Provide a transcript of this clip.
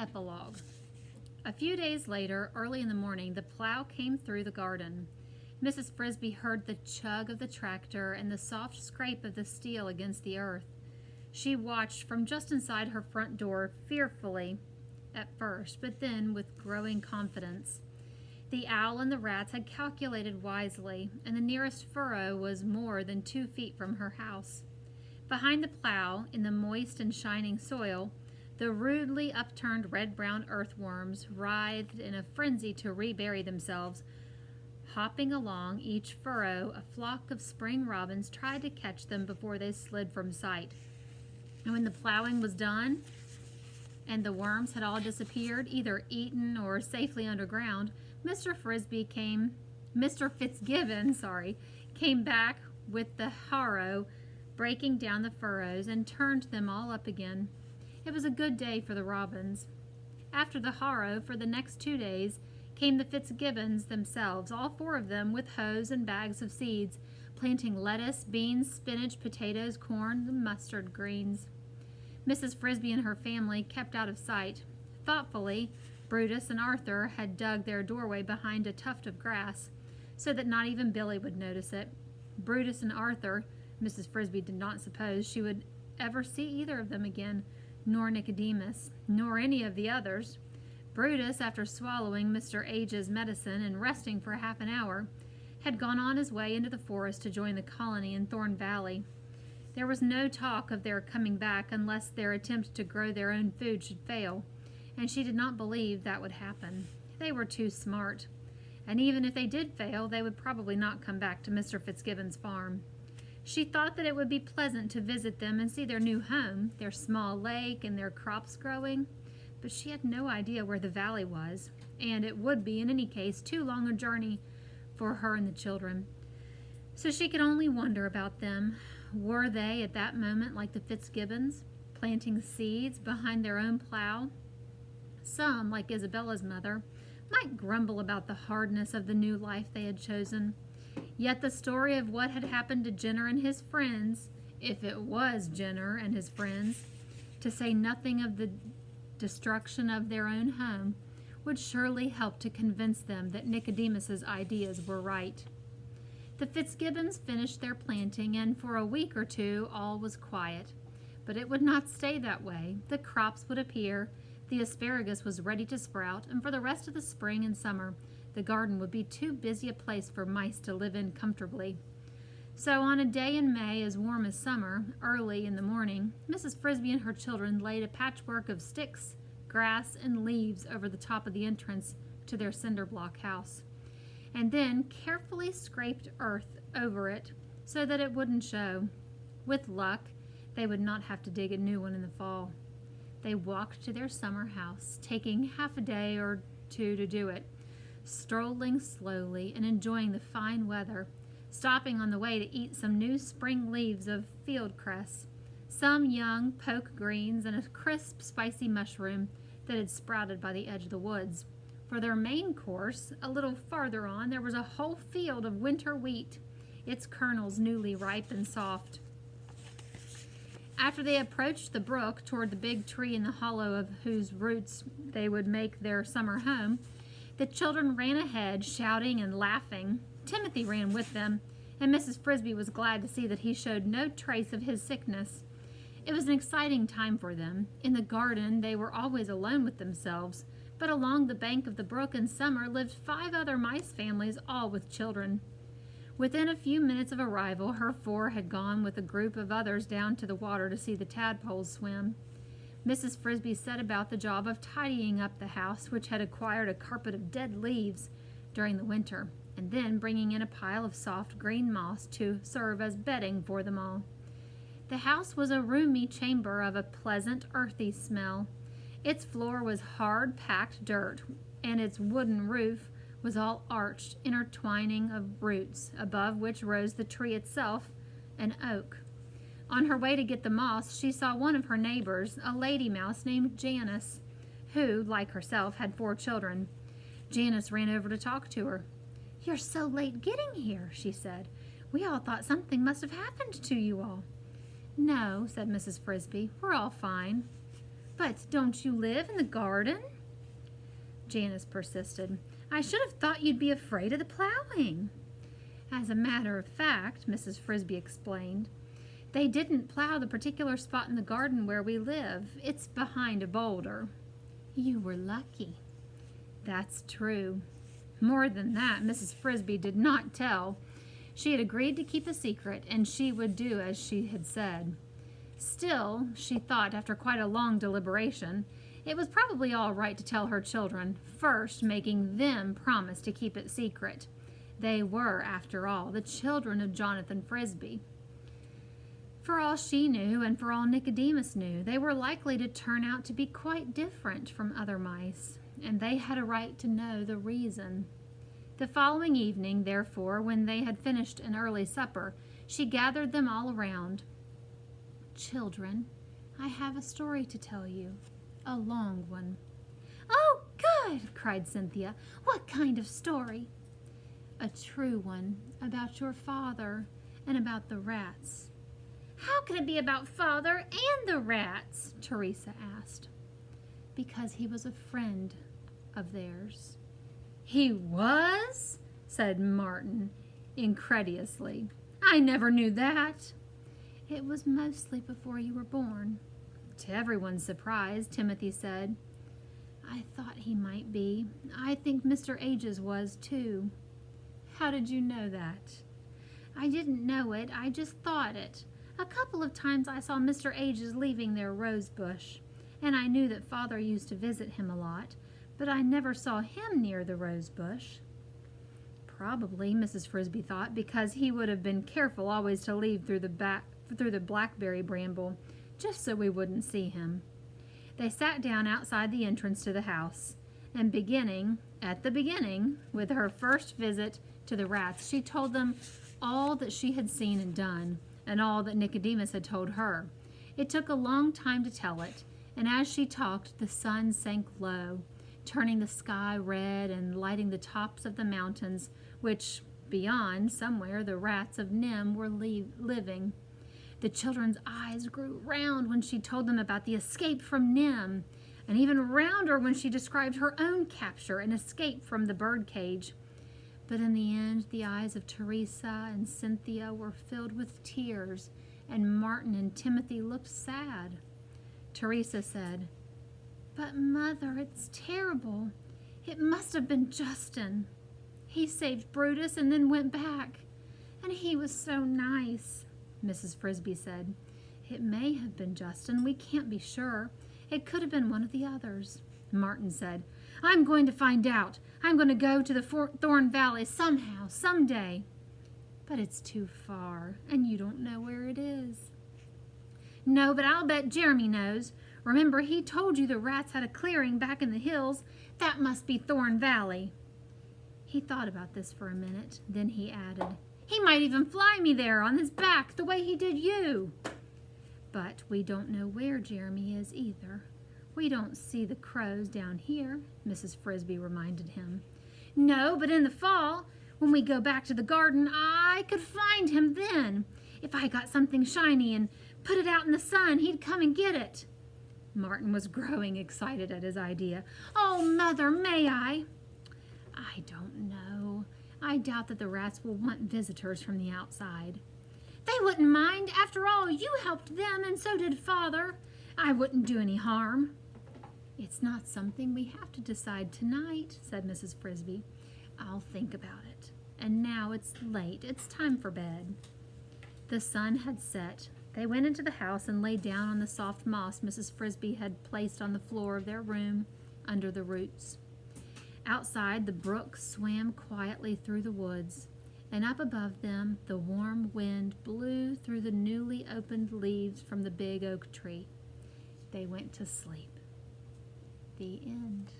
Epilogue. A few days later, early in the morning, the plow came through the garden. Mrs. Frisby heard the chug of the tractor and the soft scrape of the steel against the earth. She watched from just inside her front door, fearfully at first, but then with growing confidence. The owl and the rats had calculated wisely, and the nearest furrow was more than 2 feet from her house. Behind the plow, in the moist and shining soil, the rudely upturned red-brown earthworms writhed in a frenzy to rebury themselves. Hopping along each furrow, a flock of spring robins tried to catch them before they slid from sight. And when the plowing was done and the worms had all disappeared, either eaten or safely underground, Mr. Fitzgibbon, came back with the harrow, breaking down the furrows and turned them all up again. It was a good day for the robins. After the harrow, for the next 2 days, came the Fitzgibbons themselves, all 4 of them, with hoes and bags of seeds, planting lettuce, beans, spinach, potatoes, corn, and mustard greens. Mrs. Frisby and her family kept out of sight. Thoughtfully, Brutus and Arthur had dug their doorway behind a tuft of grass, so that not even Billy would notice it. Brutus and Arthur, Mrs. Frisby did not suppose she would ever see either of them again, nor Nicodemus, nor any of the others. Brutus, after swallowing Mr. Age's medicine and resting for half an hour, had gone on his way into the forest to join the colony in Thorn Valley. There was no talk of their coming back unless their attempt to grow their own food should fail, and she did not believe that would happen. They were too smart, and even if they did fail, they would probably not come back to Mr. Fitzgibbon's farm. She thought that it would be pleasant to visit them and see their new home, their small lake, and their crops growing, but she had no idea where the valley was, and it would be, in any case, too long a journey for her and the children. So she could only wonder about them. Were they, at that moment, like the Fitzgibbons, planting seeds behind their own plow? Some, like Isabella's mother, might grumble about the hardness of the new life they had chosen. Yet the story of what had happened to Jenner and his friends, if it was Jenner and his friends, to say nothing of the destruction of their own home, would surely help to convince them that Nicodemus's ideas were right. The Fitzgibbons finished their planting, and for a week or 2 all was quiet. But it would not stay that way. The crops would appear, the asparagus was ready to sprout, and for the rest of the spring and summer, the garden would be too busy a place for mice to live in comfortably. So on a day in May as warm as summer, early in the morning, Mrs. Frisby and her children laid a patchwork of sticks, grass, and leaves over the top of the entrance to their cinder block house, and then carefully scraped earth over it so that it wouldn't show. With luck, they would not have to dig a new one in the fall. They walked to their summer house, taking half a day or 2 to do it, strolling slowly and enjoying the fine weather, stopping on the way to eat some new spring leaves of field cress, some young poke greens, and a crisp, spicy mushroom that had sprouted by the edge of the woods. For their main course, a little farther on, there was a whole field of winter wheat, its kernels newly ripe and soft. After they approached the brook toward the big tree in the hollow of whose roots they would make their summer home, the children ran ahead, shouting and laughing. Timothy ran with them, and Mrs. Frisby was glad to see that he showed no trace of his sickness. It was an exciting time for them. In the garden, they were always alone with themselves, but along the bank of the brook in summer lived 5 other mice families, all with children. Within a few minutes of arrival, her 4 had gone with a group of others down to the water to see the tadpoles swim. Mrs. Frisby set about the job of tidying up the house, which had acquired a carpet of dead leaves during the winter, and then bringing in a pile of soft green moss to serve as bedding for them all. The house was a roomy chamber of a pleasant, earthy smell. Its floor was hard, packed dirt, and its wooden roof was all arched, intertwining of roots, above which rose the tree itself, an oak. On her way to get the moss, she saw one of her neighbors, a lady mouse named Janice, who, like herself, had 4 children. Janice ran over to talk to her. "You're so late getting here," she said. "We all thought something must have happened to you all." "No," said Mrs. Frisby, "we're all fine." But don't you live in the garden? Janice persisted. I should have thought you'd be afraid of the plowing. As a matter of fact, Mrs. Frisby explained, they didn't plow the particular spot in the garden where we live. It's behind a boulder. You were lucky. That's true. More than that, Mrs. Frisby did not tell. She had agreed to keep a secret, and she would do as she had said. Still, she thought, after quite a long deliberation, it was probably all right to tell her children, first making them promise to keep it secret. They were, after all, the children of Jonathan Frisby. For all she knew, and for all Nicodemus knew, they were likely to turn out to be quite different from other mice, and they had a right to know the reason. The following evening, therefore, when they had finished an early supper, she gathered them all around. Children, I have a story to tell you, a long one. Oh, good, cried Cynthia. What kind of story? A true one, about your father and about the rats. How can it be about father and the rats? Teresa asked. Because he was a friend of theirs. He was? Said Martin incredulously. I never knew that. It was mostly before you were born. To everyone's surprise, Timothy said, I thought he might be. I think Mr. Ages was, too. How did you know that? I didn't know it, I just thought it. A couple of times I saw Mr. Ages leaving their rose bush, and I knew that Father used to visit him a lot, but I never saw him near the rose bush. Probably, Mrs. Frisby thought, because he would have been careful always to leave through the blackberry bramble, just so we wouldn't see him. They sat down outside the entrance to the house, and at the beginning, with her first visit to the rats, she told them all that she had seen and done, and all that Nicodemus had told her. It took a long time to tell it, and as she talked, the sun sank low, turning the sky red and lighting the tops of the mountains, which, beyond, somewhere, the rats of NIMH were living. The children's eyes grew round when she told them about the escape from NIMH, and even rounder when she described her own capture and escape from the birdcage. But in the end, the eyes of Teresa and Cynthia were filled with tears, and Martin and Timothy looked sad. Teresa said, But, Mother, it's terrible. It must have been Justin. He saved Brutus and then went back. And he was so nice, Mrs. Frisby said. It may have been Justin. We can't be sure. It could have been one of the others. Martin said, I'm going to find out. I'm going to go to the Thorn Valley somehow, someday. But it's too far, and you don't know where it is. No, but I'll bet Jeremy knows. Remember, he told you the rats had a clearing back in the hills. That must be Thorn Valley. He thought about this for a minute. Then he added, He might even fly me there on his back the way he did you. But we don't know where Jeremy is either. We don't see the crows down here, Mrs. Frisby reminded him. No, but in the fall, when we go back to the garden, I could find him then. If I got something shiny and put it out in the sun, he'd come and get it. Martin was growing excited at his idea. Oh, Mother, may I? I don't know. I doubt that the rats will want visitors from the outside. They wouldn't mind. After all, you helped them, and so did Father. I wouldn't do any harm. It's not something we have to decide tonight, said Mrs. Frisby. I'll think about it. And now it's late. It's time for bed. The sun had set. They went into the house and lay down on the soft moss Mrs. Frisby had placed on the floor of their room under the roots. Outside, the brook swam quietly through the woods, and up above them the warm wind blew through the newly opened leaves from the big oak tree. They went to sleep. The end.